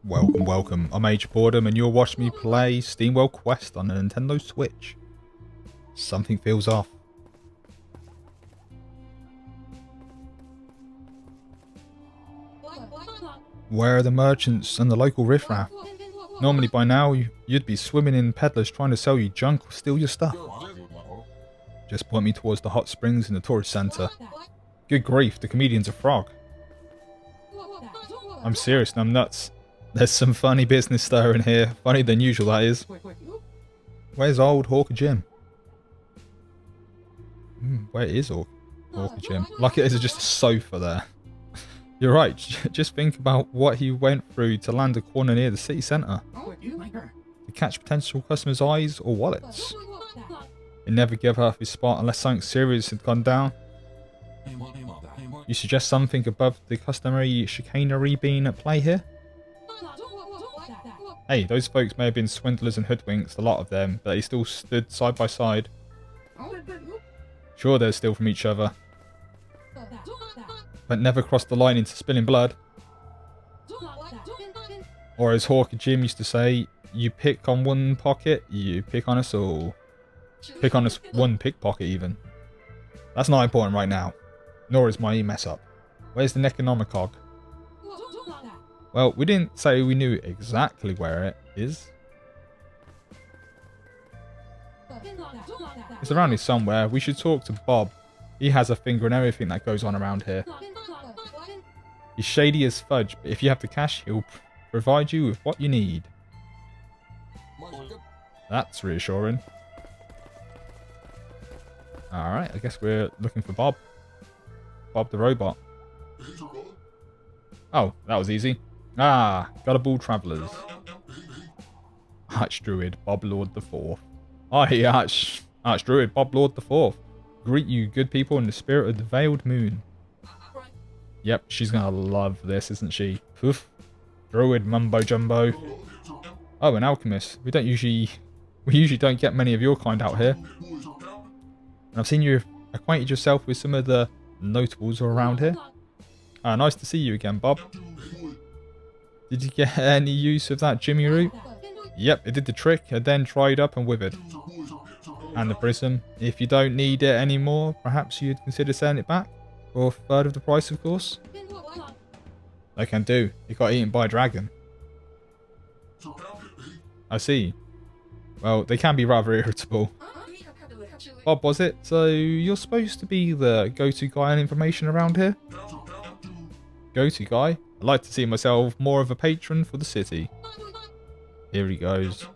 Welcome, welcome. I'm Major Boredom and you'll watch me play Steamworld Quest on the Nintendo Switch. Something feels off. Where are the merchants and the local riffraff? Normally by now you'd be swimming in peddlers trying to sell you junk or steal your stuff. Just point me towards the hot springs in the tourist centre. Good grief, the comedian's a frog. I'm serious and I'm nuts. There's some funny business stirring here. Funnier than usual, that is. Where's old Hawker Jim? Where is Hawker Jim? Like it is just a sofa there. You're right. Just think about what he went through to land a corner near the city centre. To catch potential customers' eyes or wallets. He never gave up his spot unless something serious had gone down. You suggest something above the customary chicanery being at play here? Hey, those folks may have been swindlers and hoodwinks, a lot of them, but they still stood side by side. Sure, they'll steal from each other, but never crossed the line into spilling blood. Or as Hawker Jim used to say, you pick on one pocket, you pick on us all. Pick on us one pickpocket even. That's not important right now, nor is my mess up. Where's the Necronomicon? Well, we didn't say we knew exactly where it is. It's around here somewhere. We should talk to Bob. He has a finger in everything that goes on around here. He's shady as fudge, but if you have the cash, he'll provide you with what you need. That's reassuring. Alright, I guess we're looking for Bob. Bob the robot. Oh, that was easy. Ah, gullible travellers. Archdruid Bob Lord the Fourth. Aye, Archdruid Bob Lord the Fourth. Greet you good people in the spirit of the veiled moon. Yep, she's gonna love this, isn't she? Poof. Druid mumbo jumbo. Oh, an alchemist. We usually don't get many of your kind out here. And I've seen you acquainted yourself with some of the notables around here. Ah, nice to see you again, Bob. Did you get any use of that Jimmy root? Yep, it did the trick, and then dried up and withered. And the prism. If you don't need it anymore, perhaps you'd consider selling it back? For a third of the price, of course. I can do. It got eaten by a dragon. I see. Well, they can be rather irritable. Bob, was it? So, you're supposed to be the go-to guy on information around here? Go-to guy? I'd like to see myself more of a patron for the city. Here he goes.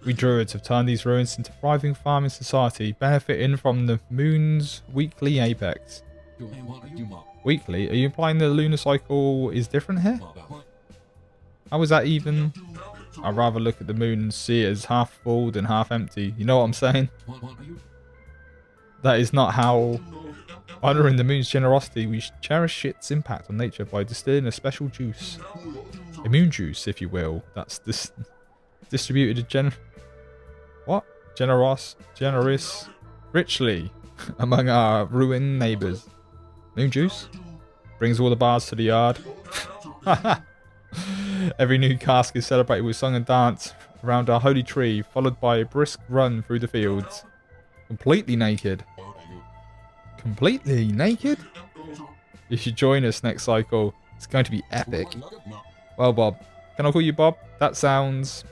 We druids have turned these ruins into thriving farming society, benefiting from the moon's weekly apex. Weekly? Are you implying the lunar cycle is different here? How is that even? I'd rather look at the moon and see it as half full than half empty. You know what I'm saying? That is not how... Honouring the moon's generosity, we cherish its impact on nature by distilling a special juice. A moon juice, if you will. That's distributed generous richly among our ruined neighbours. Moon juice? Brings all the bars to the yard. Every new cask is celebrated with song and dance around our holy tree, followed by a brisk run through the fields. Completely naked. Completely naked? You should join us next cycle. It's going to be epic. Well, Bob. Can I call you Bob? That sounds...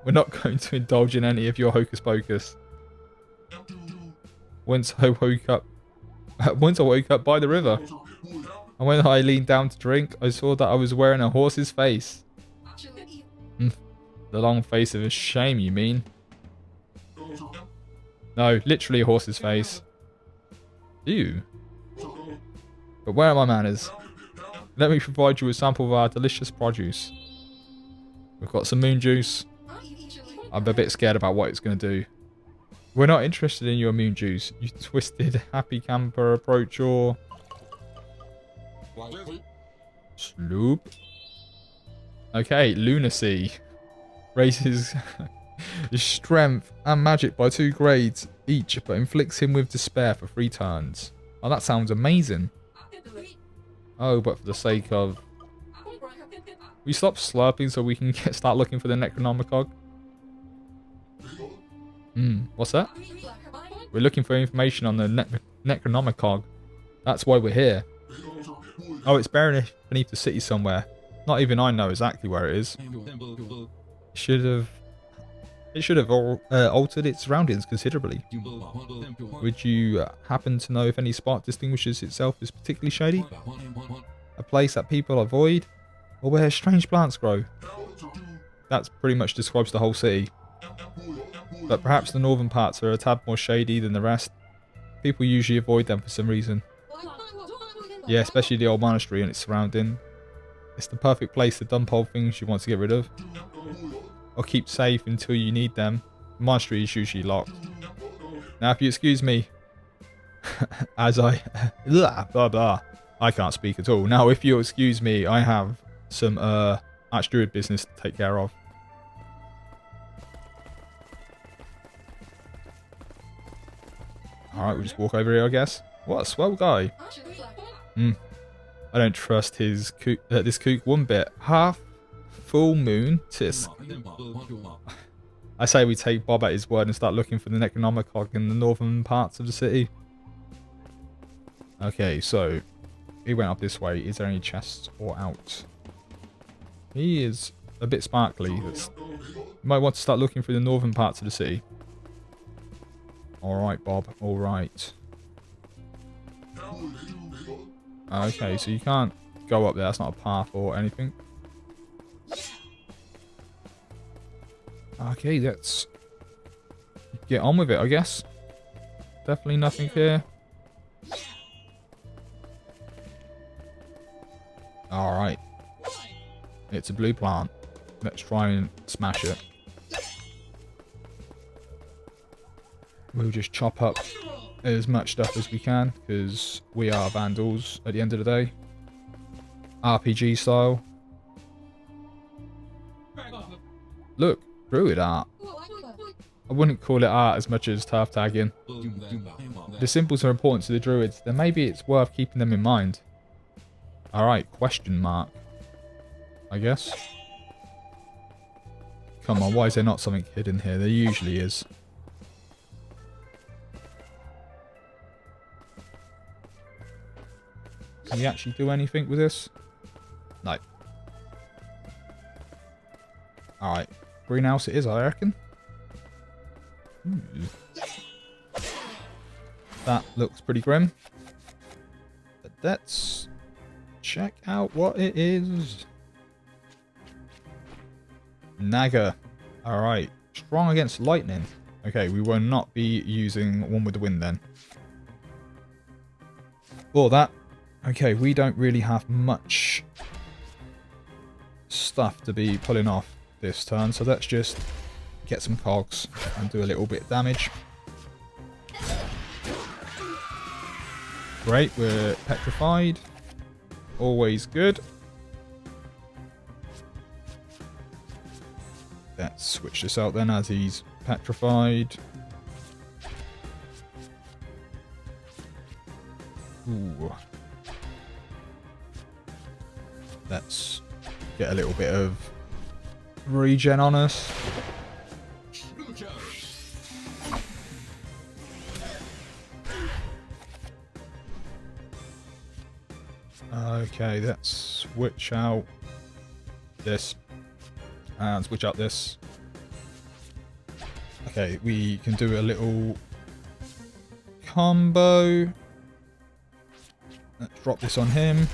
We're not going to indulge in any of your hocus pocus. Once I woke up by the river. And when I leaned down to drink, I saw that I was wearing a horse's face. The long face of a shame, you mean? No, literally a horse's face. Ew. But where are my manners? Let me provide you with a sample of our delicious produce. We've got some moon juice. I'm a bit scared about what it's going to do. We're not interested in your moon juice. You twisted happy camper approach or... Sloop. Okay, lunacy. Raises his strength and magic by 2 grades each, but inflicts him with despair for 3 turns. Oh, that sounds amazing. Oh, but for the sake of... We stop slurping so we can start looking for the Necronomicon. What's that? We're looking for information on the Necronomicon. That's why we're here. Oh, it's buried beneath the city somewhere. Not even I know exactly where it is. It should have altered its surroundings considerably. Would you happen to know if any spot distinguishes itself as particularly shady? A place that people avoid? Or where strange plants grow? That pretty much describes the whole city. But perhaps the northern parts are a tad more shady than the rest. People usually avoid them for some reason. Yeah, especially the old monastery and its surrounding. It's the perfect place to dump old things you want to get rid of. Or keep safe until you need them. The monastery is usually locked. Now if you excuse me, as I... blah blah. I can't speak at all. Now if you excuse me, I have some Archdruid business to take care of. Alright, we'll just walk over here I guess. What a swell guy. I don't trust his this kook one bit. Half full moon tisk. I say we take Bob at his word and start looking for the Necronomicon in the northern parts of the city. Okay, so he went up this way. Is there any chests or out? He is a bit sparkly. You might want to start looking through the northern parts of the city. Alright, Bob. Alright. Okay, so you can't go up there. That's not a path or anything. Okay, let's get on with it, I guess. Definitely nothing here. Alright. It's a blue plant. Let's try and smash it. We'll just chop up as much stuff as we can, because we are vandals at the end of the day. RPG style. Look, druid art. I wouldn't call it art as much as turf tagging. The symbols are important to the druids, then maybe it's worth keeping them in mind. Alright, question mark. I guess. Come on, why is there not something hidden here? There usually is. Can we actually do anything with this? No. Alright. Greenhouse it is, I reckon. Ooh. That looks pretty grim. But let's check out what it is. Naga. Alright. Strong against lightning. Okay, we will not be using one with the wind then. Or that. Okay, we don't really have much stuff to be pulling off this turn, so let's just get some cogs and do a little bit of damage. Great, we're petrified. Always good. Let's switch this out then as he's petrified. Ooh. Let's get a little bit of regen on us. Okay, let's switch out this and switch out this. Okay, we can do a little combo. Let's drop this on him,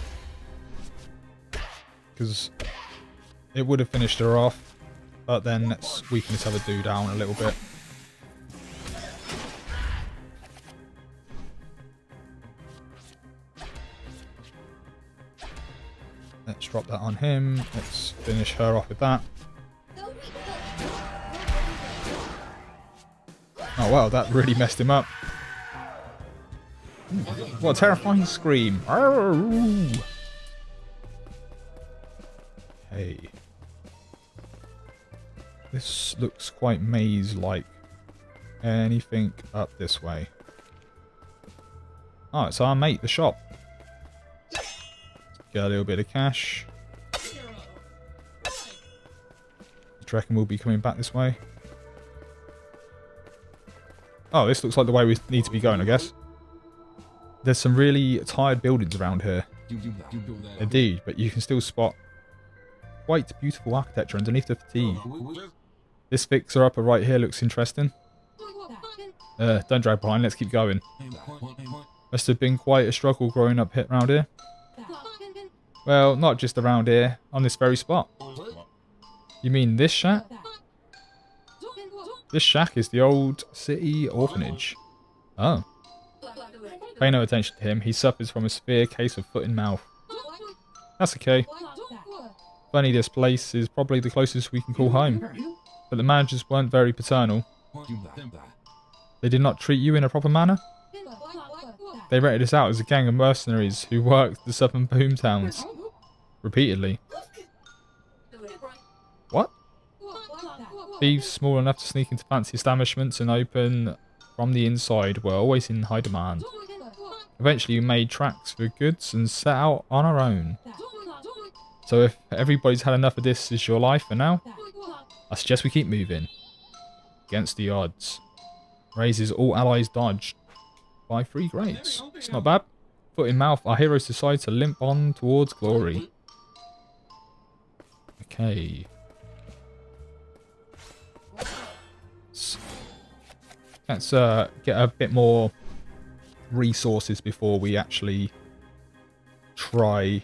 because it would have finished her off, but then let's weaken this other dude down a little bit. Let's drop that on him. Let's finish her off with that. Oh wow, that really messed him up. What a terrifying scream. Hey. This looks quite maze-like. Anything up this way? Oh, it's our mate, the shop. Get a little bit of cash. Do you reckon we'll be coming back this way? Oh, this looks like the way we need to be going, I guess. There's some really tired buildings around here. Indeed, but you can still spot quite beautiful architecture underneath the fatigue. This fixer-upper right here looks interesting. Don't drag behind, let's keep going. Must have been quite a struggle growing up around here. Well, not just around here, on this very spot. You mean this shack? This shack is the old city orphanage. Oh. Pay no attention to him, he suffers from a severe case of foot and mouth. That's okay. Funny, this place is probably the closest we can call home. But the managers weren't very paternal. They did not treat you in a proper manner? They rented us out as a gang of mercenaries who worked the southern boomtowns. Repeatedly. What? Thieves small enough to sneak into fancy establishments and open from the inside were always in high demand. Eventually we made tracks for goods and set out on our own. So if everybody's had enough of this is your life for now, I suggest we keep moving. Against the odds. Raises all allies dodged by 3 grades. It's not bad. Foot in mouth, our heroes decide to limp on towards glory. Okay. Let's get a bit more resources before we actually try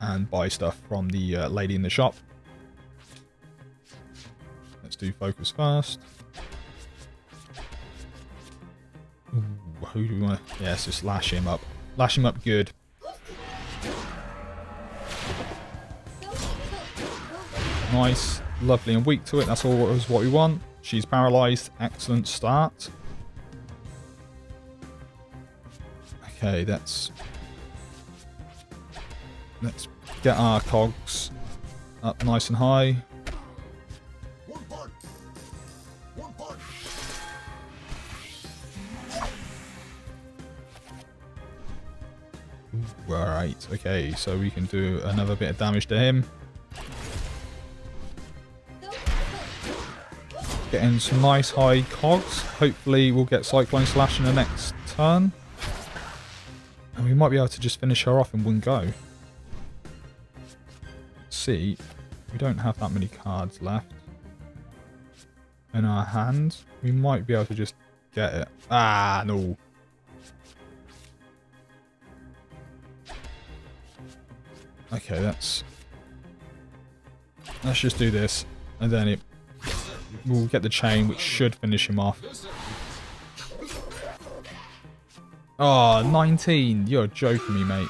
and buy stuff from the lady in the shop. Let's do focus first. Ooh, who do we want to... Yeah, let's just lash him up. Lash him up good. Nice, lovely and weak to it. That's always what we want. She's paralysed. Excellent start. Okay, let's get our cogs up nice and high. Alright, okay, so we can do another bit of damage to him. Getting some nice high cogs. Hopefully we'll get Cyclone Slash in the next turn. And we might be able to just finish her off in one go. Let's see, we don't have that many cards left in our hand. We might be able to just get it. Ah, no. Okay, let's just do this, and then we'll get the chain, which should finish him off. Oh, 19! You're joking me, mate.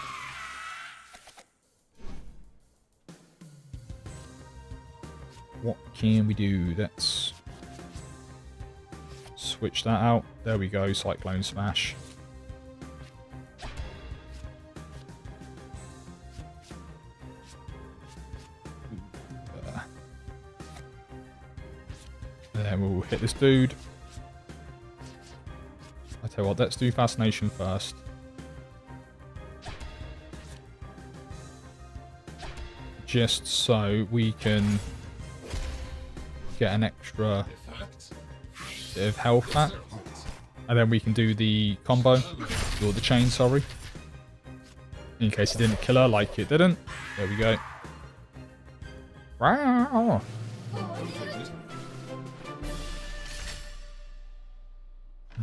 What can we do? Let's switch that out. There we go, Cyclone Smash. Then we'll hit this dude. I tell you what, let's do Fascination first. Just so we can get an extra bit of health back. And then we can do the combo, or the chain, sorry. In case it didn't kill her like it didn't. There we go. Wow.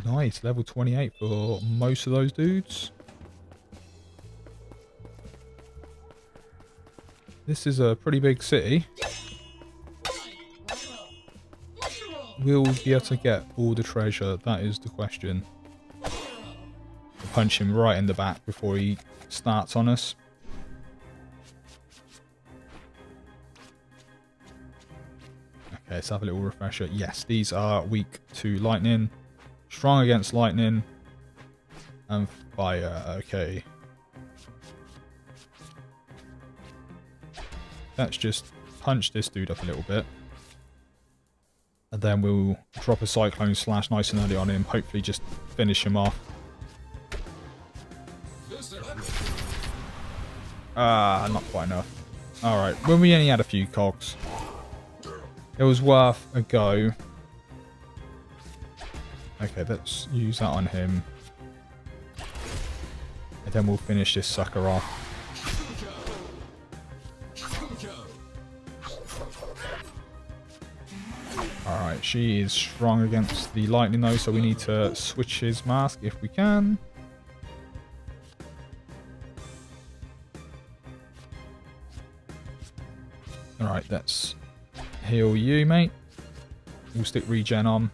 Nice, level 28 for most of those dudes. This is a pretty big city. Will we be able to get all the treasure? That is the question. We'll punch him right in the back before he starts on us. Okay, let's have a little refresher. Yes, these are weak to lightning. Strong against lightning and fire. Okay. Let's just punch this dude up a little bit. And then we'll drop a Cyclone Slash nice and early on him. Hopefully just finish him off. Ah, not quite enough. Alright, when we only had a few cogs, it was worth a go. Okay, let's use that on him. And then we'll finish this sucker off. Alright, she is strong against the lightning though, so we need to switch his mask if we can. Alright, let's heal you, mate. We'll stick regen on.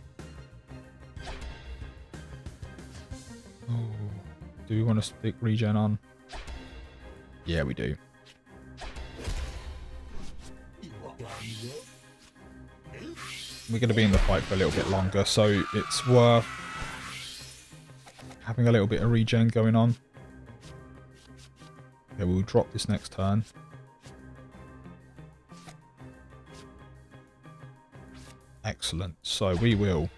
Oh, do we want to stick regen on? Yeah, we do. We're going to be in the fight for a little bit longer, so it's worth having a little bit of regen going on. Okay, we'll drop this next turn. Excellent. So we will.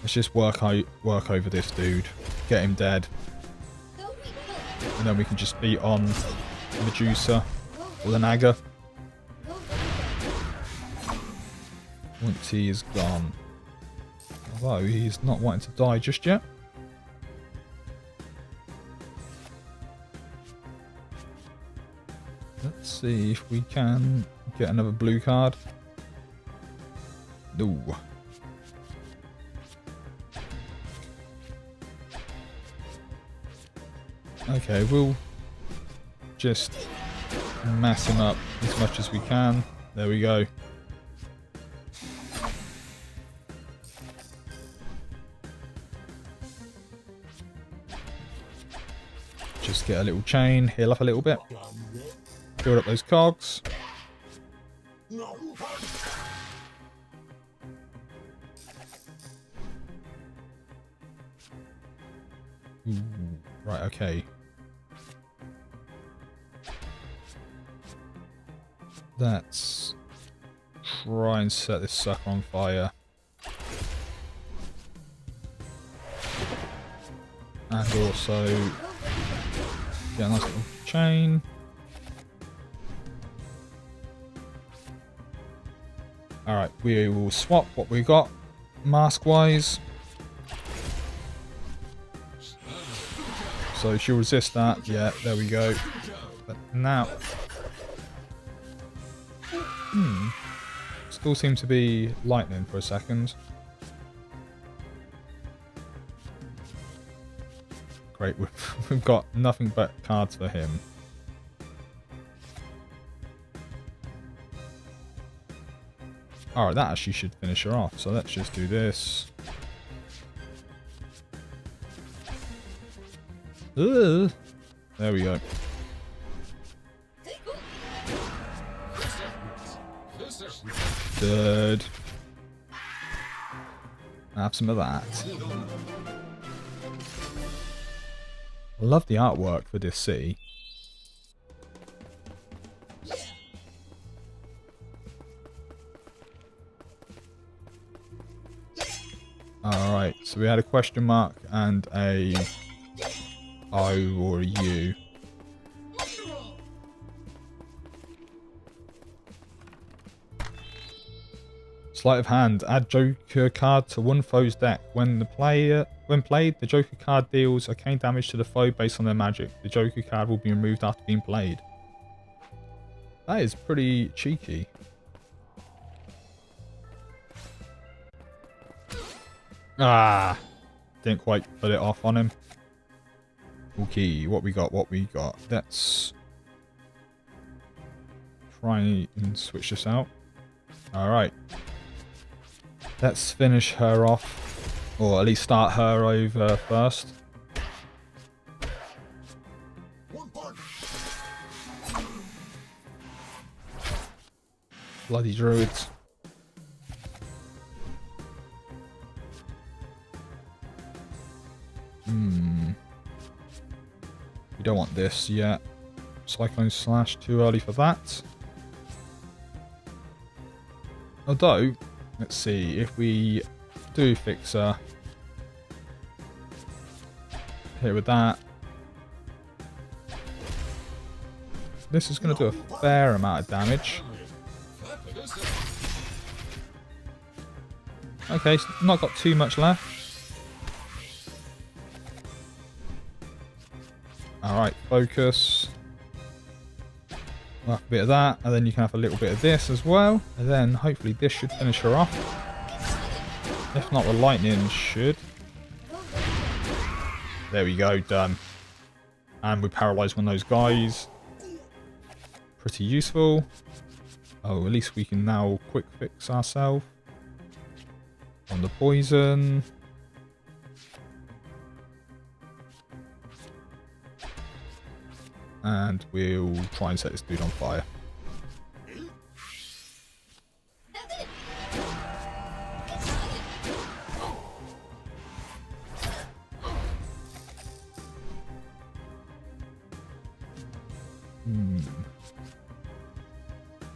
Let's just work over this dude, get him dead, and then we can just beat on Medusa or the Naga once he is gone. Although he's not wanting to die just yet. Let's see if we can get another blue card. No. Okay, we'll just mass him up as much as we can. There we go. Just get a little chain, heal up a little bit. Build up those cogs. Ooh, right, okay. Let's try and set this sucker on fire. And also get a nice little chain. Alright, we will swap what we got mask-wise. So she'll resist that. Yeah, there we go. But now... Still seems to be lightning for a second. Great, we've got nothing but cards for him. Alright, that actually should finish her off. So let's just do this. Ugh. There we go. Good. Have some of that. I love the artwork for this city. Alright, so we had a question mark and a O or a U. Sleight of hand. Add Joker card to one foe's deck. When played, the Joker card deals arcane damage to the foe based on their magic. The Joker card will be removed after being played. That is pretty cheeky. Ah! Didn't quite put it off on him. Okay, what we got, Let's try and switch this out. Alright. Let's finish her off. Or at least start her over first. Bloody druids. We don't want this yet. Cyclone Slash, too early for that. Although, let's see, if we do fix her. Hit with that. this is going to do a fair amount of damage. Okay, not got too much left. Alright, focus. Like a bit of that, and then you can have a little bit of this as well. And then hopefully this should finish her off. If not, the lightning should. There we go, done. And we paralyzed one of those guys. Pretty useful. Oh, at least we can now quick fix ourselves. On the poison. And we'll try and set this dude on fire.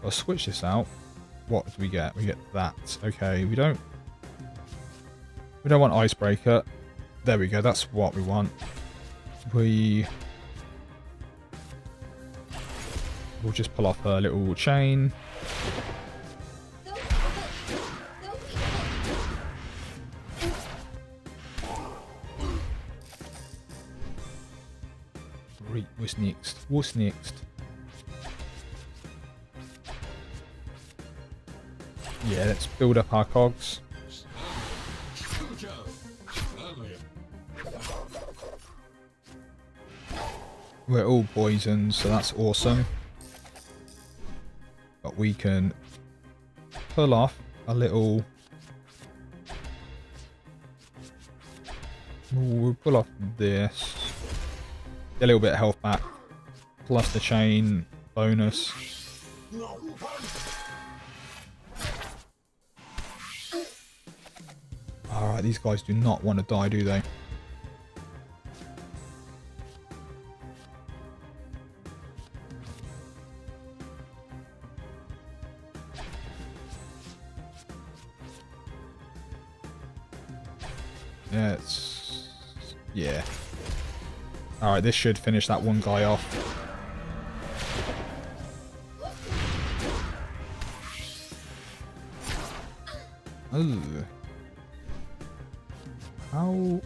I'll switch this out. What do we get? We get that. Okay, we don't want icebreaker. There we go, that's what we want. We'll just pull off her little chain. Right, what's next? What's next? Yeah, let's build up our cogs. We're all poisoned, so that's awesome. But we can pull off a little... We'll pull off this. Get a little bit of health back. Plus the chain bonus. Alright, these guys do not want to die, do they? Yeah. Alright, this should finish that one guy off. Ooh. How...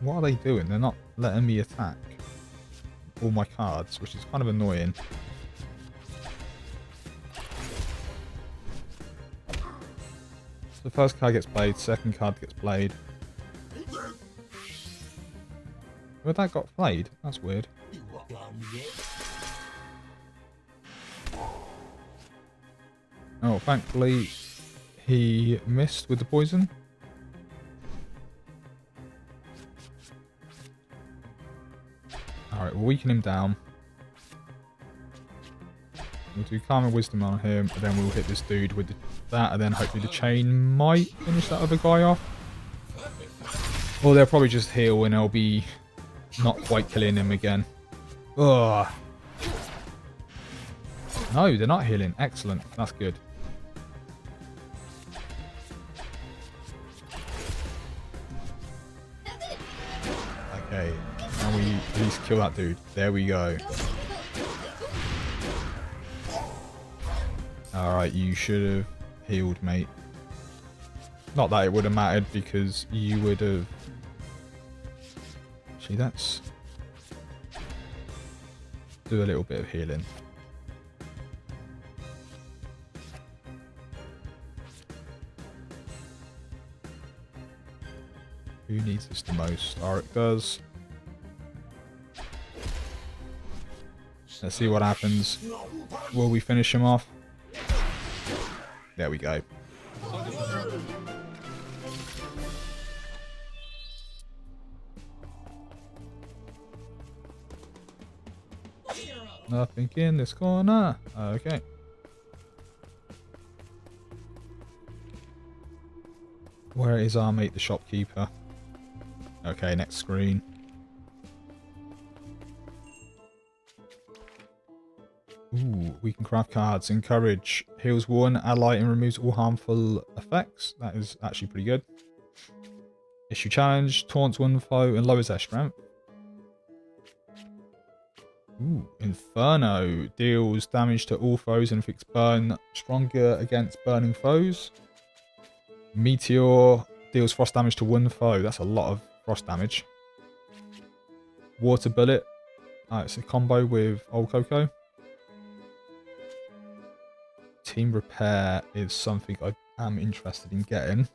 What are they doing? They're not letting me attack all my cards, which is kind of annoying. So the first card gets played, second card gets played. But that got played? That's weird. Oh, thankfully he missed with the poison. Alright, we'll weaken him down. We'll do Calm and Wisdom on him, and then we'll hit this dude with that, and then hopefully the chain might finish that other guy off. Or they'll probably just heal and they'll be not quite killing him again. Ugh. No, they're not healing. Excellent. That's good. Okay. Now we at least kill that dude. There we go. Alright, you should have healed, mate. Not that it would have mattered because you would have... Actually, that's... Do a little bit of healing. Who needs this the most? Arik does. Let's see what happens. Will we finish him off? There we go. Nothing in this corner. Okay. Where is our mate, the shopkeeper? Okay, next screen. Ooh, we can craft cards. Encourage. Heals one ally and removes all harmful effects. That is actually pretty good. Issue challenge. Taunts one foe and lowers their strength. Ooh, Inferno deals damage to all foes and inflicts burn, stronger against burning foes. Meteor deals frost damage to one foe. That's a lot of frost damage. Water Bullet. It's a combo with Old Coco. Team Repair is something I am interested in getting.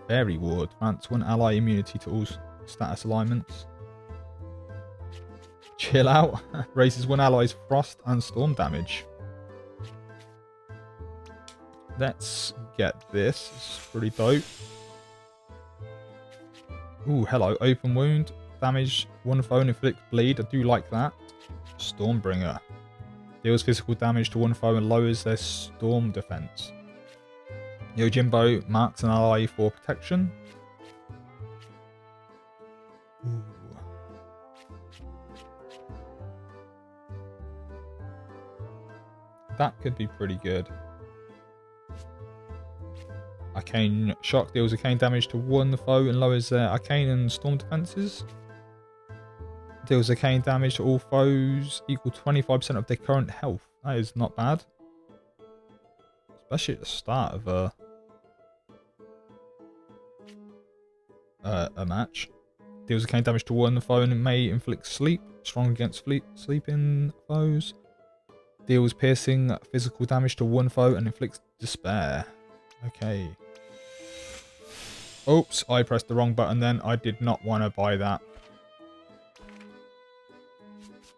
Fairy Ward grants one ally immunity to all status alignments. Chill Out raises one ally's frost and storm damage. Let's get this. It's pretty dope. Ooh, hello. Open Wound. Damage one foe and inflict bleed. I do like that. Stormbringer. Deals physical damage to one foe and lowers their storm defense. Yojimbo marks an ally for protection. Ooh. That could be pretty good. Arcane Shock deals arcane damage to one foe and lowers their arcane and storm defenses. Deals arcane damage to all foes equal 25% of their current health. That is not bad. Especially at the start of a match. Deals arcane damage to one foe and may inflict sleep. Strong against sleeping foes. Deals piercing physical damage to one foe and inflicts despair. Okay. Oops, I pressed the wrong button then. I did not want to buy that.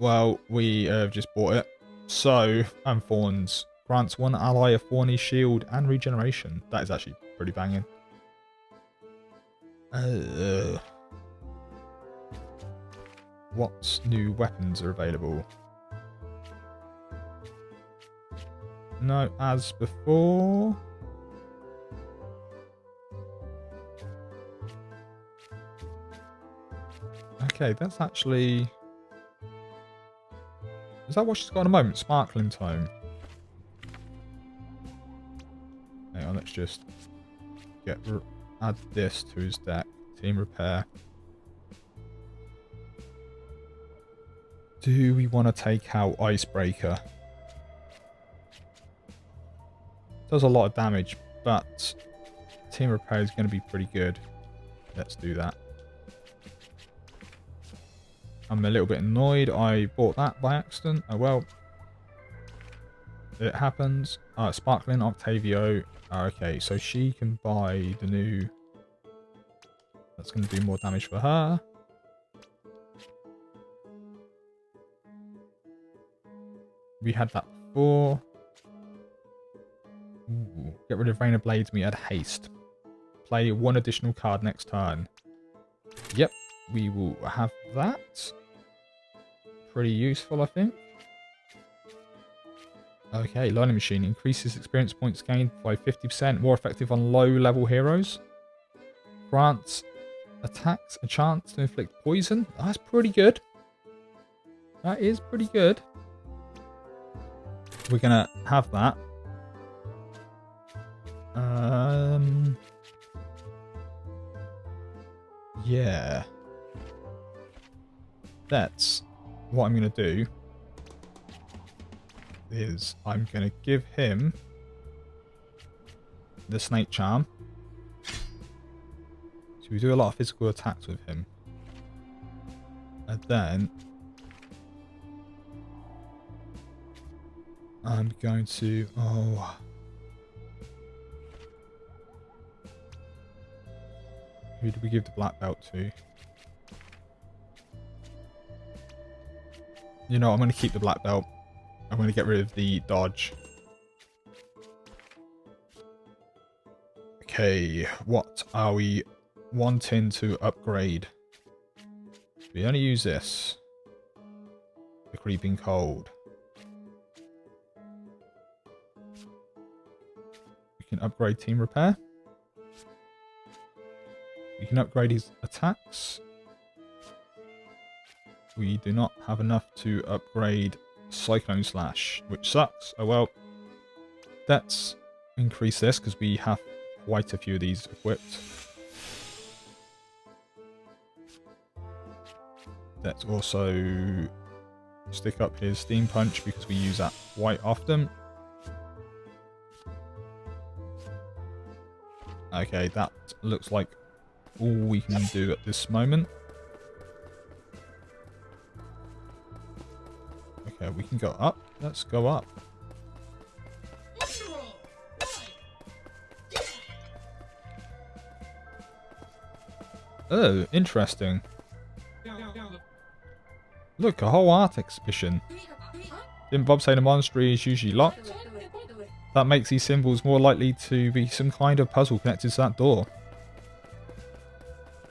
Well, we have just bought it. So, and Thorns. Grants one ally a thorny shield and regeneration. That is actually pretty banging. What new weapons are available? No, as before. Okay, that's actually... Is that what she's got at the moment? Sparkling Tome. Hang on, let's just add this to his deck. Team Repair. Do we want to take out Icebreaker? Does a lot of damage, but Team Repair is going to be pretty good. Let's do that. I'm a little bit annoyed. I bought that by accident. Oh well. It happens. Sparkling Octavio. Okay, so she can buy the new... That's going to do more damage for her. We had that before. Ooh, get rid of Rain of Blades. We add haste. Play one additional card next turn. Yep, we will have that. Pretty useful, I think. Okay, Learning Machine increases experience points gained by 50%, more effective on low-level heroes. Grants attacks a chance to inflict poison. That's pretty good. That is pretty good. We're gonna have that. Yeah. That's what I'm gonna do. Is I'm gonna give him the Snake Charm. So we do a lot of physical attacks with him. And then I'm going to... Oh. Who do we give the black belt to? You know, I'm going to keep the black belt. I'm going to get rid of the dodge. Okay, what are we wanting to upgrade? We only use this. The Creeping Cold. We can upgrade Team Repair. We can upgrade his attacks. We do not have enough to upgrade Cyclone Slash, which sucks. Oh well. Let's increase this because we have quite a few of these equipped. Let's also stick up his steam punch because we use that quite often. Okay, that looks like all we can do at this moment. Okay, we can go up. Let's go up. Oh, interesting. Look, a whole art exhibition. Didn't Bob say the monastery is usually locked? That makes these symbols more likely to be some kind of puzzle connected to that door.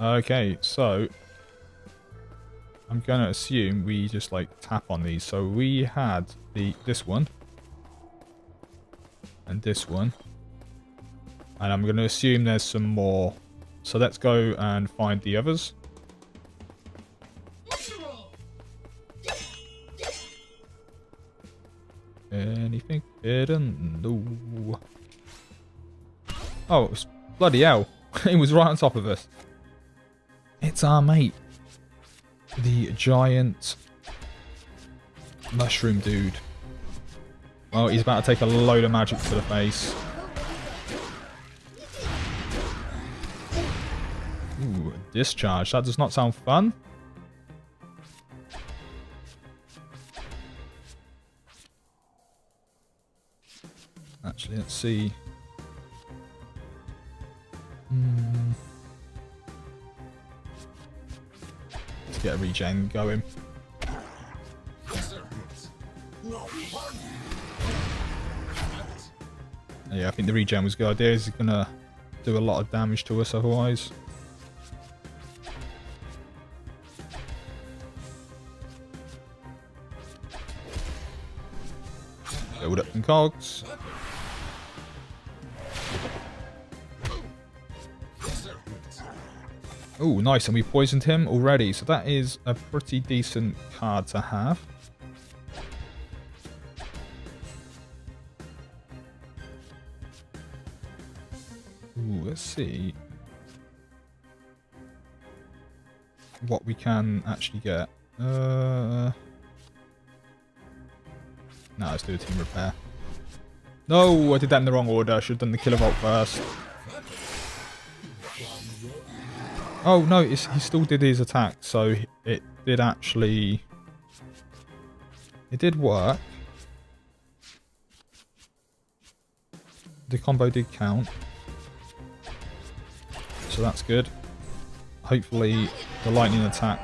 Okay, so I'm gonna assume we just like tap on these. So we had this one and this one, and I'm gonna assume there's some more. So let's go and find the others. Anything hidden? No. Oh, bloody hell. He was right on top of us. It's our mate. The giant mushroom dude. Oh, he's about to take a load of magic to the face. Ooh, a discharge. That does not sound fun. Actually, let's see. Let's get a regen going. Yeah, I think the regen was a good idea. He's gonna do a lot of damage to us otherwise. Build up some cogs. Oh, nice, and we poisoned him already, so that is a pretty decent card to have. Ooh, let's see what we can actually get. No, let's do a team repair. No, I did that in the wrong order. I should have done the kilovolt first. Oh, no, he still did his attack, so it did actually... It did work. The combo did count. So that's good. Hopefully, the lightning attack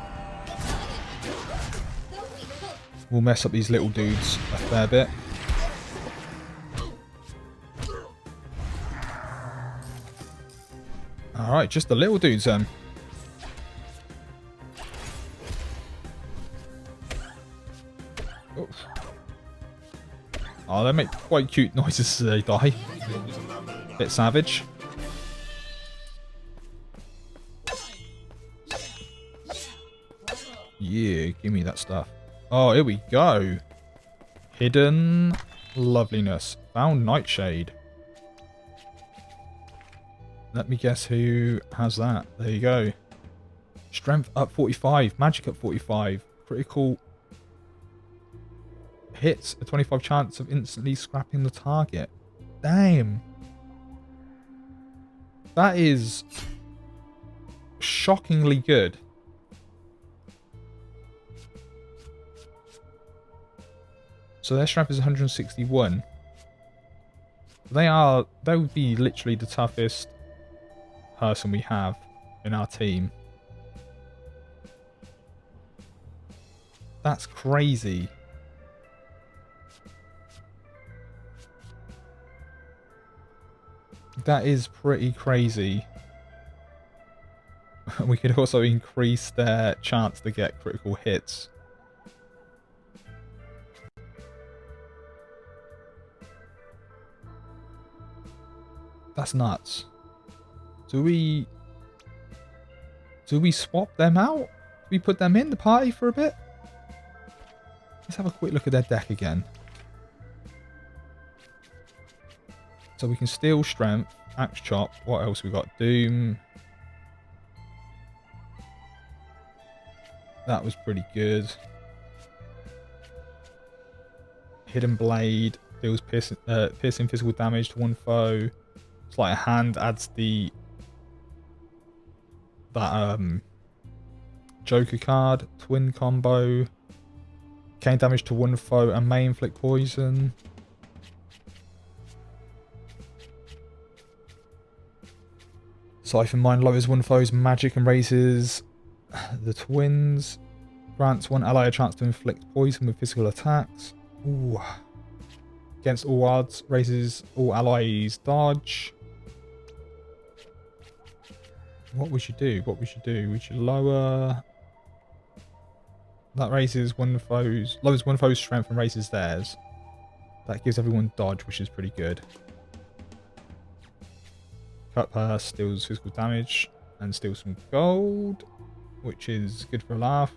will mess up these little dudes a fair bit. Alright, just the little dudes then. Oh, they make quite cute noises as they die. Bit savage. Yeah, give me that stuff. Oh, here we go. Hidden loveliness. Found Nightshade. Let me guess who has that. There you go. Strength up 45. Magic up 45. Critical hits. A 25 chance of instantly scrapping the target. Damn. That is shockingly good. So their strength is 161. They would be literally the toughest person we have in our team. That's crazy. That is pretty crazy. We could also increase their chance to get critical hits. That's nuts. Do we swap them out? Do we put them in the party for a bit? Let's have a quick look at their deck again. So we can steal strength, axe chop. What else we got? Doom. That was pretty good. Hidden Blade deals piercing physical damage to one foe. Sleight of Hand adds that Joker card. Twin combo. Gain damage to one foe and may inflict poison. Siphon Mine lowers one foe's magic and raises the twins. Grants one ally a chance to inflict poison with physical attacks. Ooh. Against all odds, raises all allies' dodge. What we should do? What we should do? We should lower. That raises lowers one foe's strength and raises theirs. That gives everyone dodge, which is pretty good. Cut Purse deals physical damage and steals some gold, which is good for a laugh.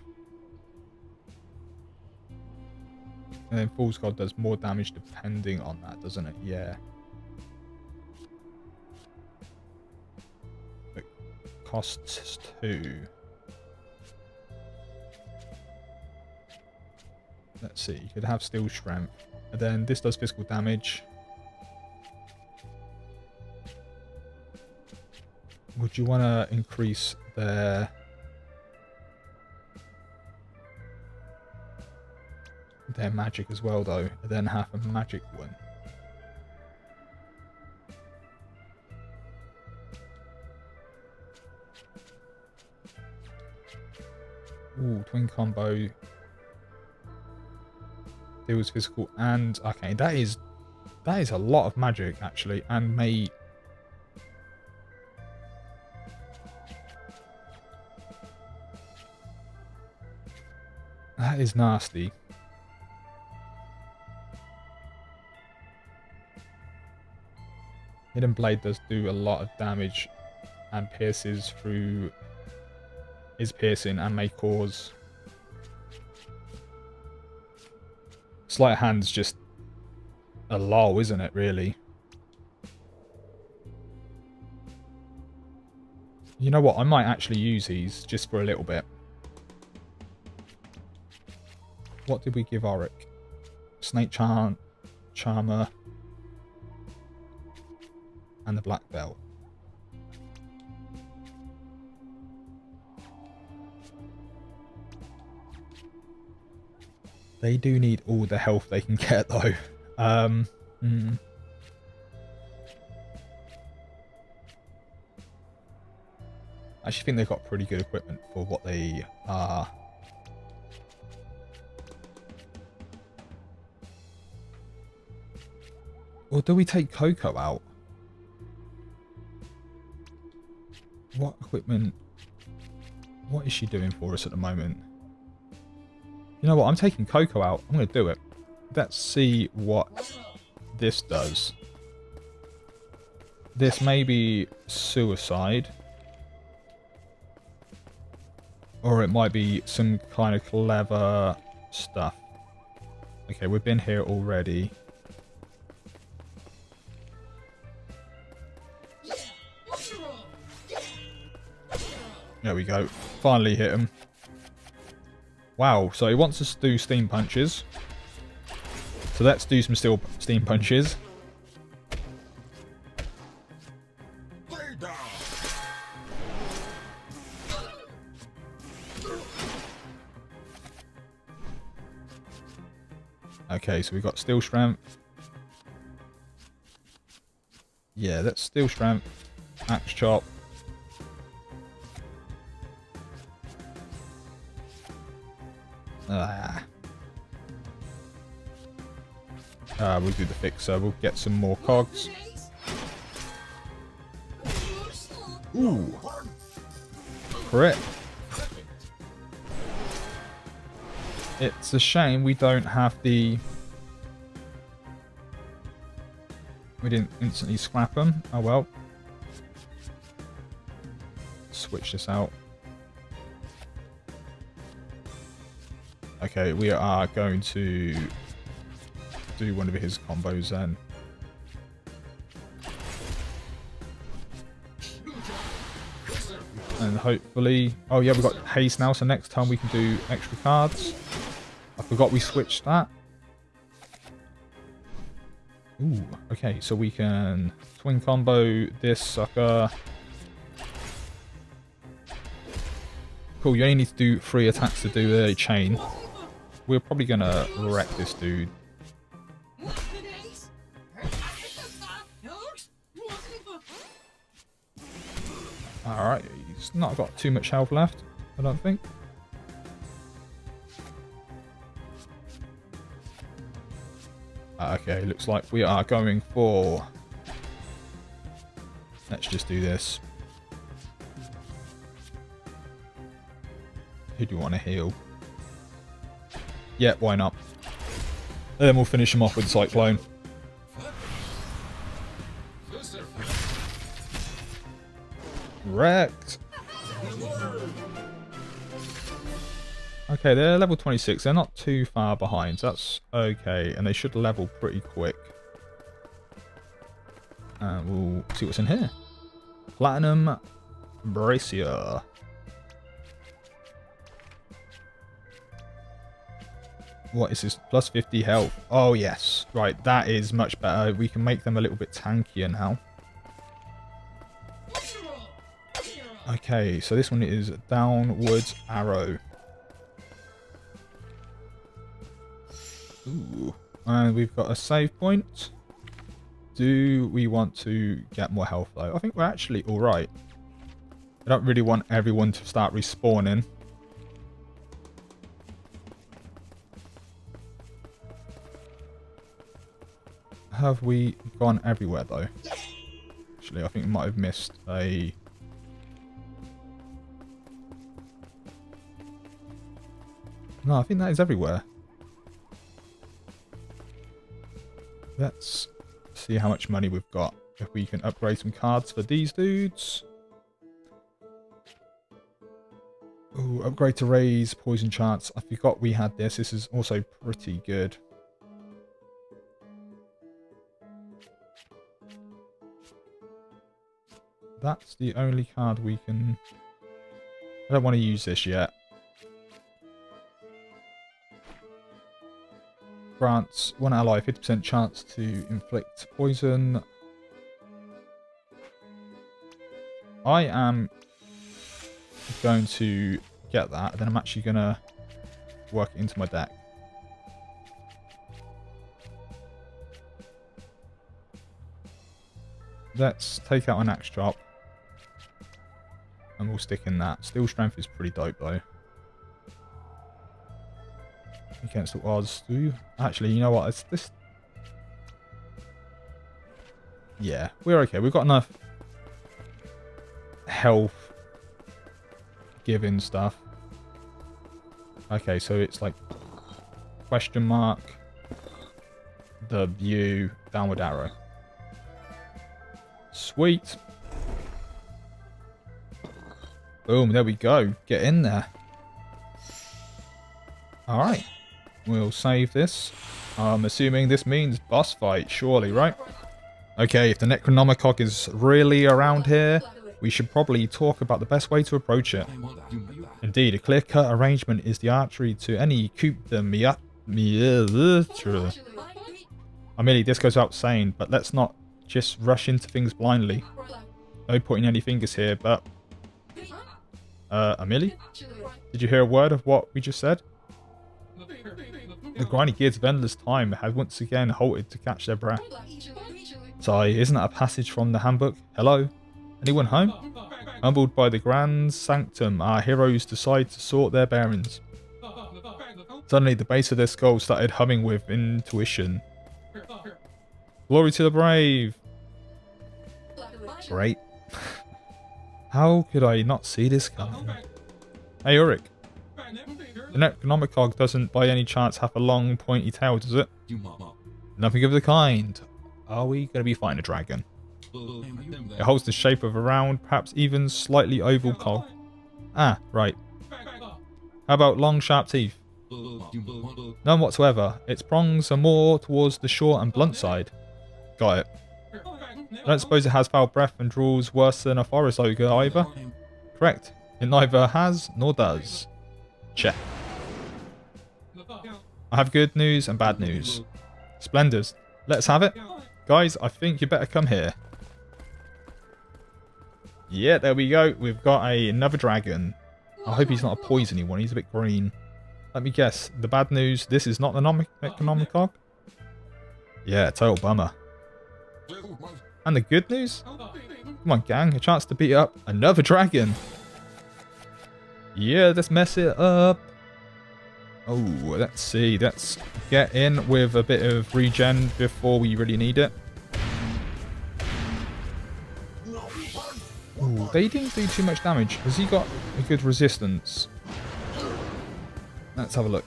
And then Fool's Gold does more damage depending on that, doesn't it? Yeah. It costs 2. Let's see, you could have Steel Strength. And then this does physical damage. Would you want to increase their magic as well, though, and then have a magic one? Ooh, twin combo. Deals physical and okay, that is a lot of magic actually, and may. That is nasty. Hidden Blade does do a lot of damage and pierces through. Is piercing and may cause. Sleight of Hand's just a lull, isn't it, really? You know what? I might actually use these just for a little bit. What did we give Auric? Snake Charmer. And the Black Belt. They do need all the health they can get, though. I actually think they've got pretty good equipment for what they are. Or do we take Coco out? What equipment? What is she doing for us at the moment? You know what? I'm taking Coco out. I'm going to do it. Let's see what this does. This may be suicide. Or it might be some kind of clever stuff. Okay, we've been here already. There we go. Finally hit him. Wow, so he wants us to do steam punches. So let's do some steam punches. Okay, so we've got steel strength. Yeah, that's steel strength. Axe chop. We'll do the fixer. We'll get some more cogs. Ooh. Crit. It's a shame we don't have the... We didn't instantly scrap them. Oh well. Switch this out. Okay, we are going to do one of his combos then. And then hopefully... Oh yeah, we've got haste now, so next time we can do extra cards. I forgot we switched that. Ooh, okay, so we can twin combo this sucker. Cool, you only need to do 3 attacks to do a chain. We're probably gonna wreck this dude. Alright, he's not got too much health left, I don't think. Okay, looks like we are going for... Let's just do this. Who do you want to heal? Yeah, why not? Then we'll finish him off with Cyclone. Wrecked! Okay, they're level 26. They're not too far behind, so that's okay. And they should level pretty quick. And we'll see what's in here. Platinum Brazier. What is this? Plus 50 health. Oh, yes. Right, that is much better. We can make them a little bit tankier now. Okay, so this one is Downwards Arrow. Ooh. And we've got a save point. Do we want to get more health, though? I think we're actually alright. I don't really want everyone to start respawning. Have we gone everywhere, though? Actually, I think we might have missed a... No, I think that is everywhere. Let's see how much money we've got. If we can upgrade some cards for these dudes. Ooh, upgrade to raise poison chance. I forgot we had this. This is also pretty good. That's the only card we can... I don't want to use this yet. Grants one ally 50% chance to inflict poison. I am going to get that, and then I'm actually going to work it into my deck. Let's take out an axe chop. And we'll stick in that. Steel strength is pretty dope though. Against the odds, do you? Actually, you know what? It's this. Yeah, we're okay. We've got enough health giving stuff. Okay, so it's like question mark, the view, downward arrow. Sweet. Boom, there we go. Get in there. Alright. We'll save this. I'm assuming this means boss fight, surely, right? Okay, if the Necronomicon is really around here, we should probably talk about the best way to approach it. Indeed, a clear-cut arrangement is the archery to any coup de Armilly, this goes without saying, but let's not just rush into things blindly. No pointing any fingers here, but... Armilly? Did you hear a word of what we just said? The grinding gears of endless time have once again halted to catch their breath. Sigh, isn't that a passage from the handbook? Hello? Anyone home? Humbled by the grand sanctum, our heroes decide to sort their bearings. Suddenly, the base of their skull started humming with intuition. Glory to the brave! Great. How could I not see this coming? Hey, Ulrich. The Necronomicon doesn't by any chance have a long, pointy tail, does it? Nothing of the kind. Are we going to be fighting a dragon? It holds the shape of a round, perhaps even slightly oval cog. Ah, right. How about long, sharp teeth? None whatsoever. Its prongs are more towards the short and blunt side. Got it. I don't suppose it has foul breath and draws worse than a forest ogre either? Correct. It neither has nor does. Check. I have good news and bad news. Splendors. Let's have it. Guys, I think you better come here. Yeah, there we go. We've got another dragon. I hope he's not a poisony one. He's a bit green. Let me guess. The bad news, this is not the Necronomicon? Yeah, total bummer. And the good news? Come on, gang. A chance to beat up another dragon. Yeah, let's mess it up. Oh, let's see. Let's get in with a bit of regen before we really need it. Ooh, they didn't do too much damage. Has he got a good resistance? Let's have a look.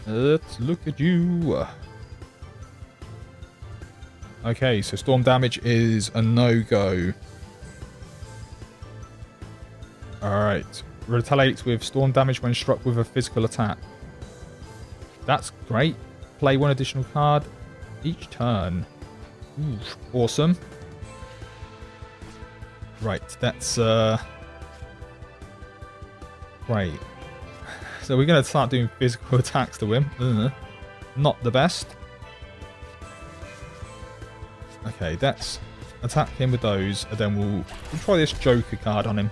Let's look at you. Okay, so storm damage is a no-go. Alright. Retaliates with storm damage when struck with a physical attack. That's great. Play one additional card each turn. Ooh, awesome. Right, that's great. So we're going to start doing physical attacks to him. Not the best. Okay, let's attack him with those, and then we'll try this Joker card on him.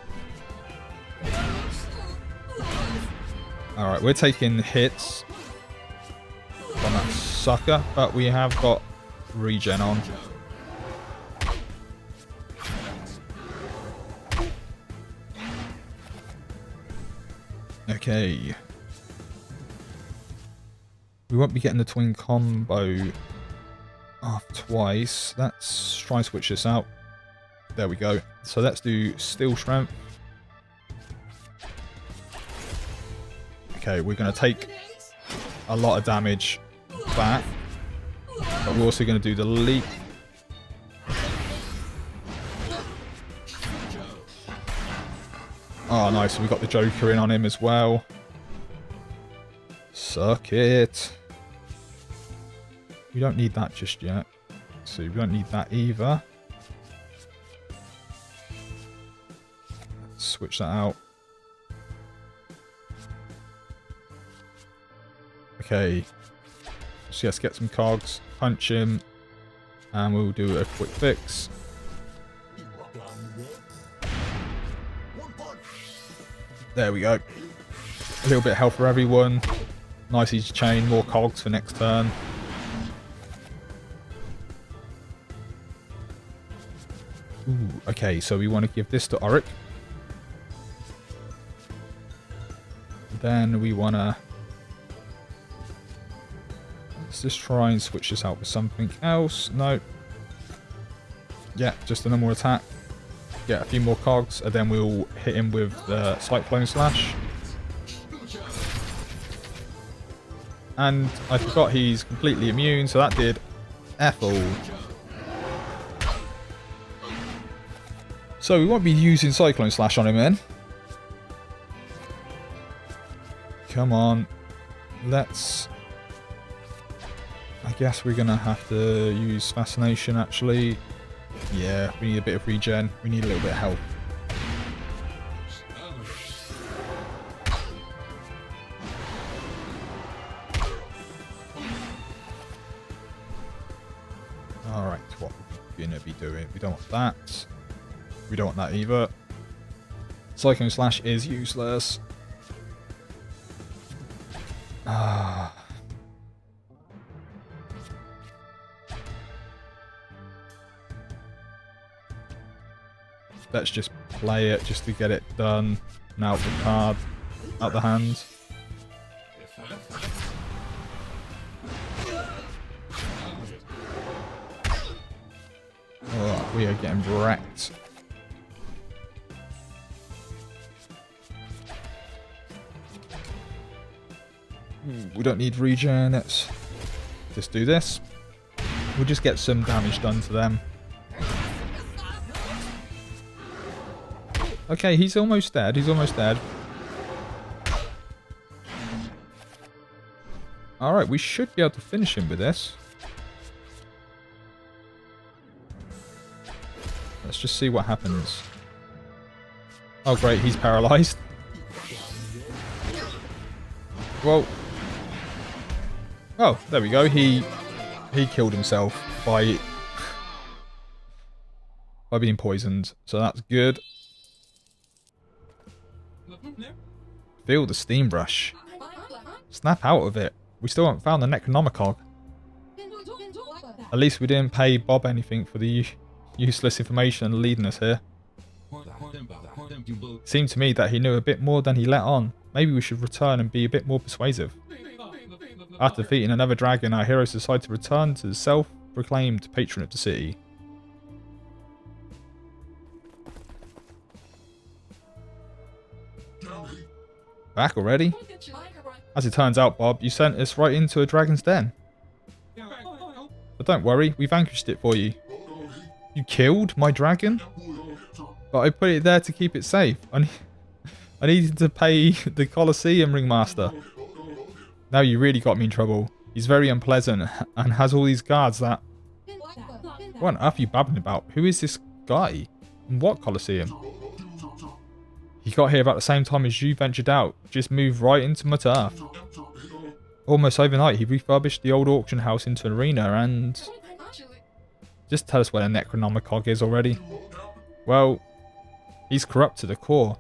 Alright, we're taking hits on that sucker, but we have got regen on. Okay. We won't be getting the twin combo twice. Let's try and switch this out. There we go. So let's do steel strength. Okay, we're going to take a lot of damage back, but we're also going to do the leap. Oh, nice. We got the Joker in on him as well. Suck it. We don't need that just yet. So we don't need that either. Let's switch that out. Okay. So let's get some cogs, punch him, and we'll do a quick fix. There we go. A little bit of health for everyone. Nice easy chain, more cogs for next turn. Ooh, okay, so we want to give this to Auric. Then we want to... Let's just try and switch this out with something else. No. Yeah, just a normal attack. Get a few more cogs, and then we'll hit him with the Cyclone Slash. And I forgot he's completely immune, so that did F-all. So we won't be using Cyclone Slash on him then. Come on. Let's... I guess we're going to have to use Fascination actually. Yeah, we need a bit of regen. We need a little bit of health. Alright, what we're going to be doing. We don't want that. We don't want that either. Cyclone Slash is useless. Let's just play it just to get it done. And out the card, out the hand. Oh, we are getting wrecked. We don't need regen. Let's just do this. We'll just get some damage done to them. Okay, he's almost dead. He's almost dead. Alright, we should be able to finish him with this. Let's just see what happens. Oh great, he's paralysed. Well, oh, there we go. He killed himself by being poisoned, so that's good. Feel the steam rush. Snap out of it. We still haven't found the Necronomicon. At least we didn't pay Bob anything for the useless information leading us here. It seemed to me that he knew a bit more than he let on. Maybe we should return and be a bit more persuasive. After defeating another dragon, our heroes decide to return to the self-proclaimed patron of the city. Back already? As it turns out, Bob, you sent us right into a dragon's den. But don't worry, we vanquished it for you. You killed my dragon? But I put it there to keep it safe. I needed to pay the Colosseum ringmaster. Now you really got me in trouble. He's very unpleasant and has all these guards that... What on earth are you babbling about? Who is this guy? And what Colosseum? He got here about the same time as you ventured out. Just moved right into my turf. Almost overnight, he refurbished the old auction house into an arena and... Just tell us where the Necronomicon is already. Well, he's corrupt to the core.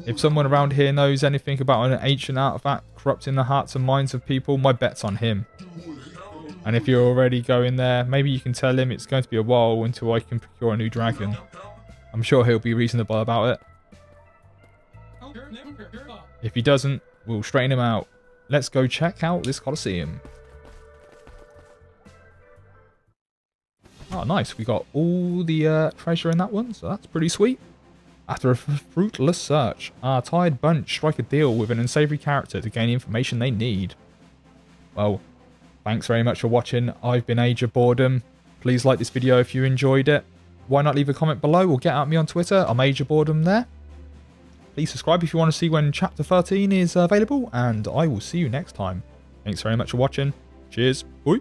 If someone around here knows anything about an ancient artifact corrupting the hearts and minds of people, my bet's on him. And if you're already going there, maybe you can tell him it's going to be a while until I can procure a new dragon. I'm sure he'll be reasonable about it. If he doesn't, we'll straighten him out. Let's go check out this Colosseum. Oh, nice. We got all the treasure in that one, so that's pretty sweet. After a fruitless search, our tired bunch strike a deal with an unsavory character to gain the information they need. Well, thanks very much for watching. I've been Age of Boredom. Please like this video if you enjoyed it. Why not leave a comment below or get at me on Twitter? I'm Age of Boredom there. Please subscribe if you want to see when Chapter 13 is available, and I will see you next time. Thanks very much for watching. Cheers. Bye.